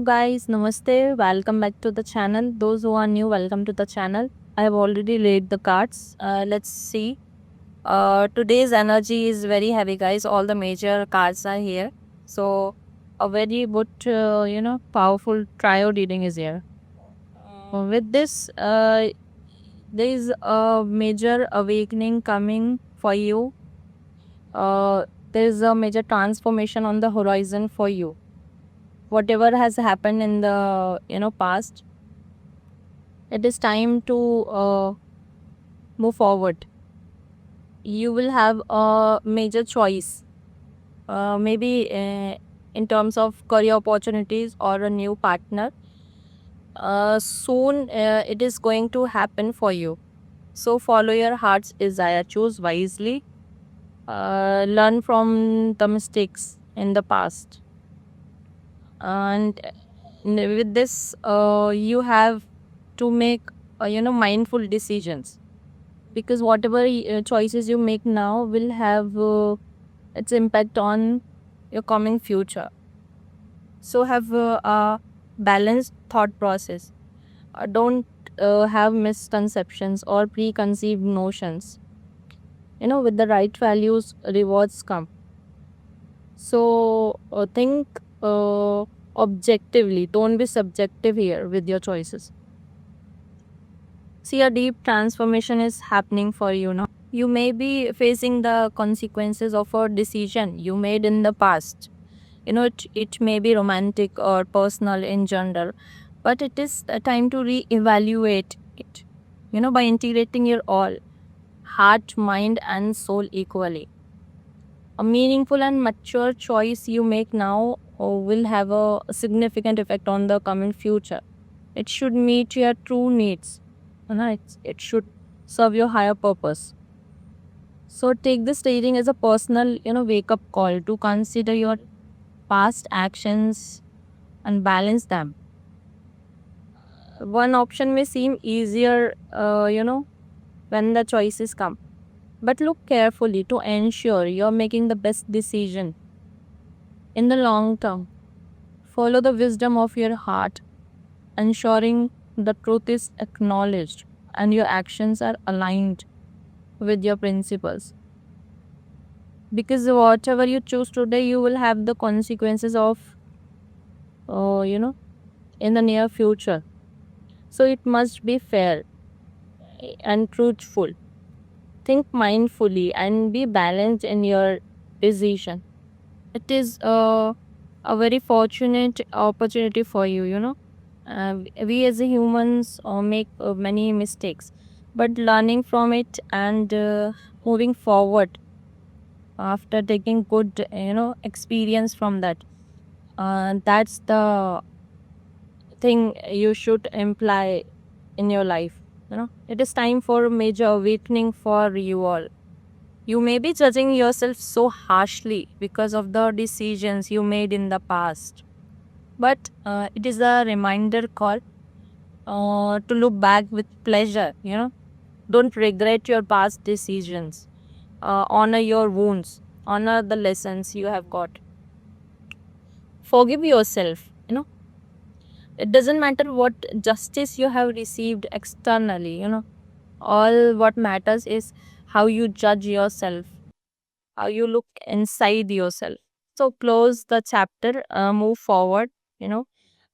guys, namaste. Welcome back to the channel. Those who are new, welcome to the channel. I have already laid the cards. Let's see. Today's energy is very heavy, guys. All the major cards are here. So a very good, powerful trio reading is here. With this, there is a major awakening coming for you. There is a major transformation on the horizon for you. Whatever has happened in the past, it is time to move forward. You will have a major choice, maybe in terms of career opportunities or a new partner. Soon it is going to happen for you, so follow your heart's desire, choose wisely, learn from the mistakes in the past, and with this you have to make mindful decisions, because whatever choices you make now will have its impact on your coming future. So have a balanced thought process. Don't have misconceptions or preconceived notions. With the right values, rewards come. So think objectively, don't be subjective here with your choices. See, a deep transformation is happening for you now. You may be facing the consequences of a decision you made in the past. It may be romantic or personal in general, but it is a time to re-evaluate it, by integrating your all, heart, mind, and soul equally. A meaningful and mature choice you make now will have a significant effect on the coming future. It should meet your true needs. It should serve your higher purpose. So take this reading as a personal, wake up call to consider your past actions and balance them. One option may seem easier, when the choices come. But look carefully to ensure you're making the best decision in the long term. Follow the wisdom of your heart, ensuring the truth is acknowledged and your actions are aligned with your principles. Because whatever you choose today, you will have the consequences of, in the near future. So it must be fair and truthful. Think mindfully and be balanced in your decision. It is a very fortunate opportunity for you, we as a humans make many mistakes, but learning from it and moving forward after taking good experience from that, that's the thing you should imply in your life. It is time for a major awakening for you all. You may be judging yourself so harshly because of the decisions you made in the past, but it is a reminder call to look back with pleasure. Don't regret your past decisions. Honor your wounds, honor the lessons you have got. Forgive yourself. It doesn't matter what justice you have received externally. All what matters is how you judge yourself, how you look inside yourself. So close the chapter, move forward,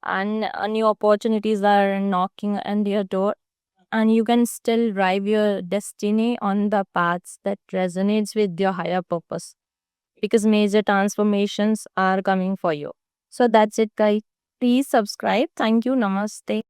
and new opportunities are knocking at your door, and you can still drive your destiny on the paths that resonates with your higher purpose, because major transformations are coming for you. So that's it, guys. Please subscribe. Thank you. Namaste.